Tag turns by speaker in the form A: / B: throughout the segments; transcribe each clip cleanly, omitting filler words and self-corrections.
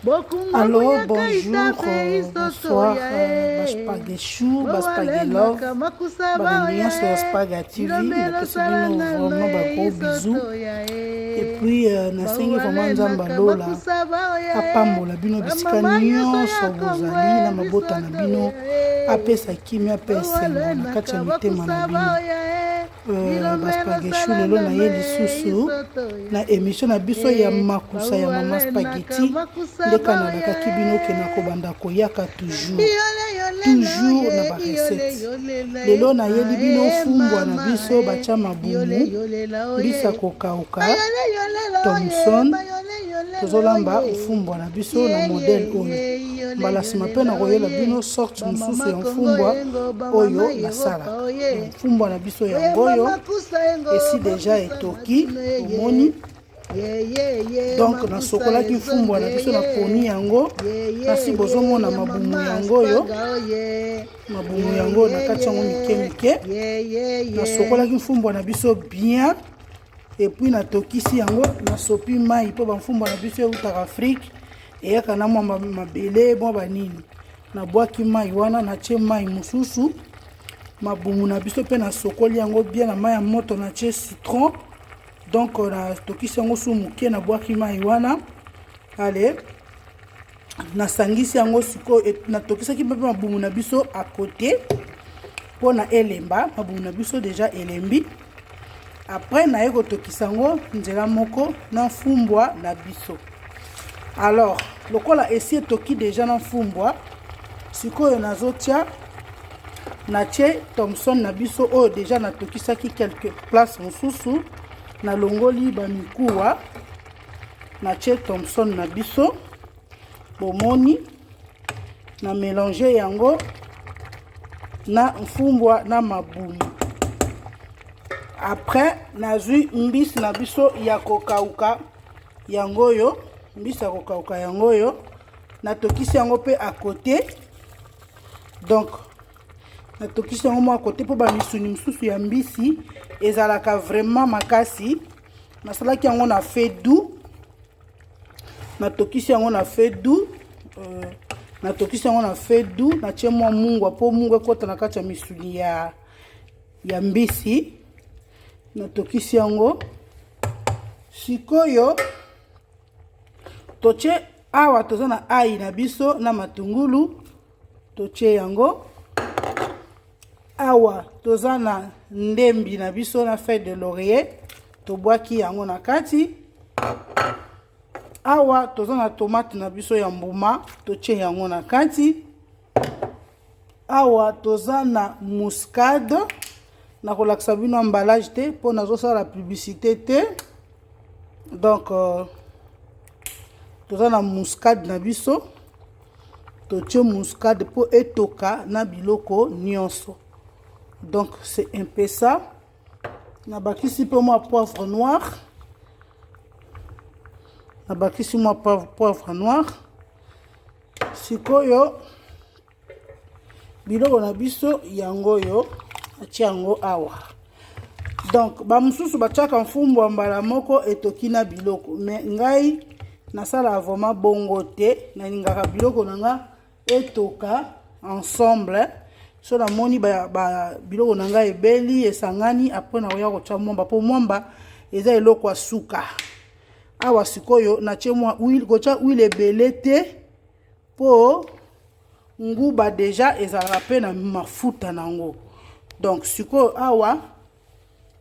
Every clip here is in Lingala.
A: Alors, bonjour, bonsoir, Bashpageshou, Baspagelov, Bagnion sur Spaga TV, vraiment gros bisous. Et puis, Nasengi vraiment Zambalola, Apambola, Bino Biscanio, Sobozali, Namabota Nabino, Apesa Kimi, Apesa, Nakachamite Manabino. Baspageshou lelo na ye lisusu na émission na biso ya makusa ya mama spaghetti ndeka na lakaki bino kena kobanda koyaka toujours na ba recette lelo na ye libino fumbwa na biso bacha mabumu bisa kokauka Thomson tozolamba ufumbwa na biso na modèle oyo mbala sima pe na koyela bino sorte mususu ya mfumbwa oyo na sala mfumbwa na biso ya ngoyo esi déjà etoki omoni donc na sokolaki mfumbwa na biso na poni yango kasi bozomona mabumu yango oyo mabumu yango na kati yango mike na sokolaki mfumbwa na biso bien et puis na tokisi yango na sopi mai po ba mfumbwa na biso eutaka Afrique eyaka na mwa mabele mwa banini na bwaki mai wana na tie mai mususu mabumu na biso pe na sokoli yango bien na mai ya moto na tie citron donc na tokisi yango su muke na bwaki mai wana ale na sangisi yango siko na tokisaki pe mabumu na biso à côté po na elemba mabumu na biso déjà elembi après na yeko tokisa yango nzela moko na fumbwa na biso. Alors lokola esi toki déjà na fumbwa sikoyo nazotia na tie Thomson na biso oyo déjà na tokisaki quelques places mususu na longoli ba mikuwa na tie Thomson na biso bomoni na mélanger yango na mfumbwa na mabumu. Après nazui mbisi na biso ya kokauka yangoyo mbisi ya kokauka yangoyo na tokisi yango pe à côté donc na tokisi yango à côté po ba misuni misusu ya mbisi ezalaka vraiment makasi nasalaki yango na fait doux na tokisi yango na fait doux na tokisi yango na fait doux na tie mwa mungwa po mungwa kota na kati ya misuni ya mbisi na tokisi yango sikoyo toche awa toza na ai na biso na matungulu toche yango awa toza na ndembi na biso na feuille de laurier tobwaki yango na kati awa toza na tomate na biso ya mbuma toche yango na kati awa toza na muscade na kolakisa bino emballage te po nazosala la publicité te donc toza na muscade na biso totie muscade po etoka na biloko nyonso donc c'est un peu ça na bakisi pe moi poivre noir na bakisi moi poivre noir sikoyo biloko na biso yango yo atia yango awa donc ba mususu batiaka mfumbwa mbala moko etoki na biloko mais ngai nasala vraiment bongo te nalingaka biloko nanga etoka ensemble so na moni ba biloko nanga ebeli esangani après na oya kotia mwamba po mwamba eza eloko ya suka awa sikoyo na tie mwa huile kotia huile ebele te po nguba déjà ezalaka pe na mafuta nango. Donc sikoyo awa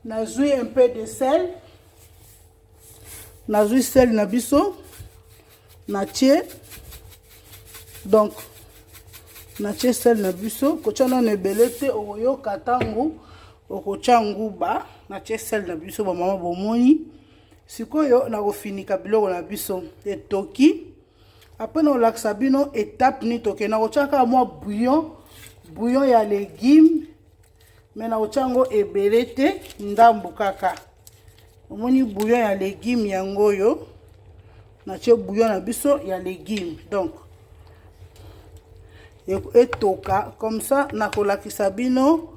A: nazui un peu de sel nazui sel na biso na tie donc na tie sel na biso kotia na nebele te oyoka tangu okotia nguba na tie sel na biso ba mama bomoni sikoyo na kofinika biloko na biso etoki après na laksa bino étape ni toke na kotiaka mwa bouillon ya légumes mais na ochango ebele te ndambu kaka omoni bouillon ya légumes yango yo na tie bouillon na biso ya légumes donc etoka comme ça na kolakisa bino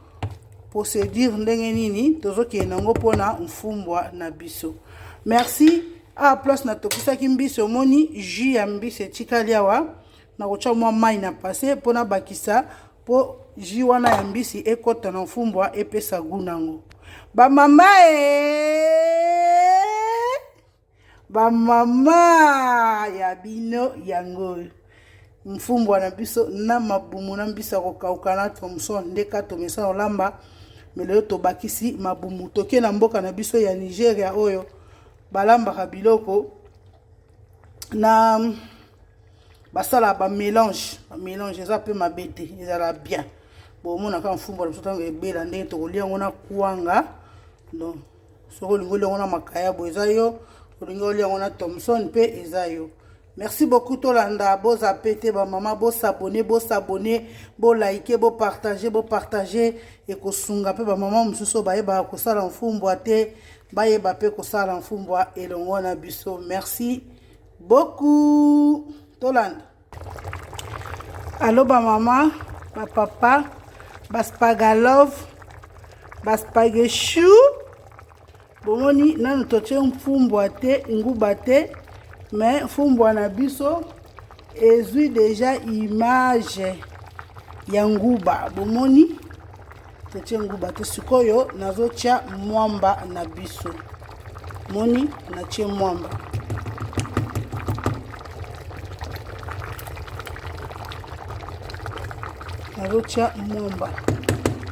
A: procédure ndenge nini tozokende nango pona mfumbwa na biso. Merci a place na tokisaki mbisi omoni jus ya mbisi etikali awa na kotia mwa mai na passé mpona bakisa po jus wana ya mbisi ekota na mfumbwa epesa goût nango. Bamama bamama ya bino yango mfumbwa na biso na mabumu na mbisa kokauka na Thomson ndeka tomesa olamba meleo tobakisi mabumu toke na mboka na biso ya Nigeria oyo balambaka biloko na basala ba mélange eza pe mabete ezala bien bomona ka mfumbwa na biso tango ebela ndenge tokolia ngo na kuanga donc soko lingo lingo na makaya bo eza yo lingo lingo na Thomson pe eza yo. Merci beaucoup tolanda bo zapete ba mama bo s'abonner bo liker bo partager et ko sunga pe ba mama mususu ba yeba ko sala mfumbwa te ba yeba pe ko sala mfumbwa elongo na biso. Merci beaucoup tolanda. Allo ba mama ba papa ba spagalov ba spageshu bomoni nanu toche mfumbwa te nguba te mais fumbwa na biso ezui déjà image ya nguba bomoni toche nguba te sikoyo nazotia mwamba na biso moni natie mwamba nazotia mwamba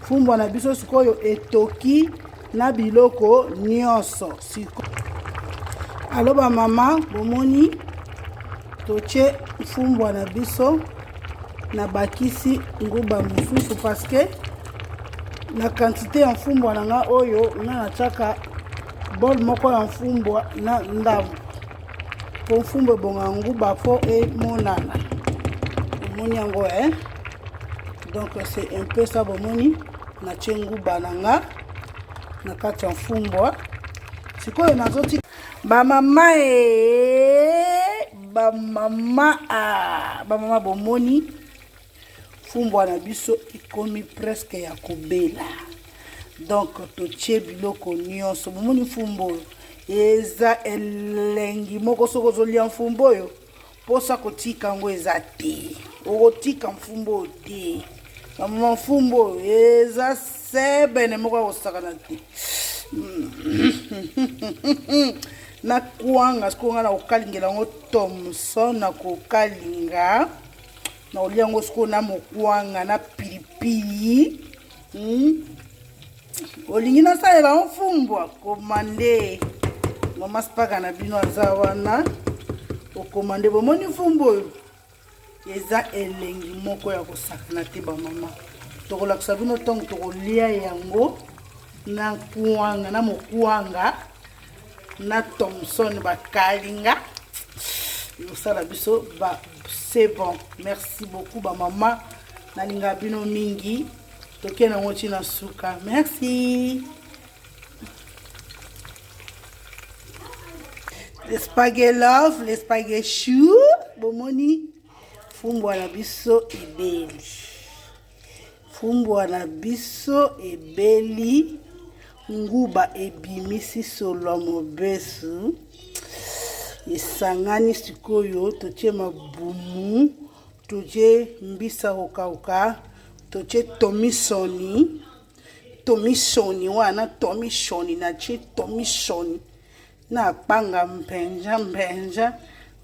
A: fumbwa na biso sikoyo etoki na biloko nyonso siko. Allo ba mama bomoni toche fumbwa na biso na bakisi nguba mususu parce que na quantité ya fumbwa na nga oyo na chaka bol moko ya fumbwa na ndavu po fumbwa bonga nguba po e monana bomoni yango donc c'est un peu ça bomoni na nguba na nga na kati ya fumbwa sikoyo nazoti bamama bamama bomoni fumbwa na biso ikomi presque ya kobela donc totie biloko nyonso bomoni fumbo eza elengi moko soko zolia mfumbo oyo posa kotika ngo eza te okotika mfumbo te bamama mfumbo eza sebene moko kosakana te na kuanga sikonga na kokalingela ngo Thomson na kokalinga na olia ngo siko na mokuanga na pilipili olingi na salela mfumbwa komande mama spaka na bino aza wana okomande bomoni mfumbo eza elengi moko ya kosakana te bamama tokolakisa bino ntongo tokolia yango na kuanga na mokuanga na Thomson bakalinga yosala biso ba c'est bon. Merci beaucoup ba mama nalinga bino mingi toke na ngoti na suka. Merci. Les spaghetti love, les spaghetti chou bomoni fumbwa na biso ebeli fumbwa na biso ebeli nguba ebimisi solo mobesu esangani sikoyo totie mabumu totie mbisa kokauka totie tomisoni wana tomishoni na tie tomishoni na panga mpenja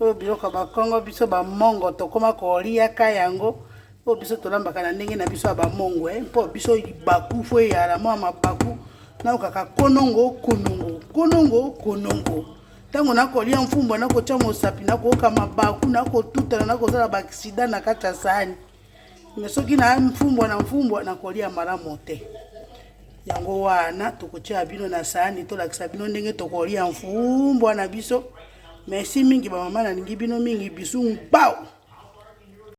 A: oyo biloko bakongo biso bamongo tokoma koliaka yango oyo biso tolambaka na ndenge na biso ya bamongo mpo biso libaku fo eyala mwa mabaku na okaka konongo tango nakolia mfumbwa nakotia mosapi nakoyoka mabaku nakotutana nakozala baaksida na kati ya sahani me soki na mfumbwa nakolia malamu te yango wana tokotia bino na sahani tolakisa bino ndenge tokolia mfumbwa na biso. Merci mingi ba mama nalingi bino mingi bisu mbao.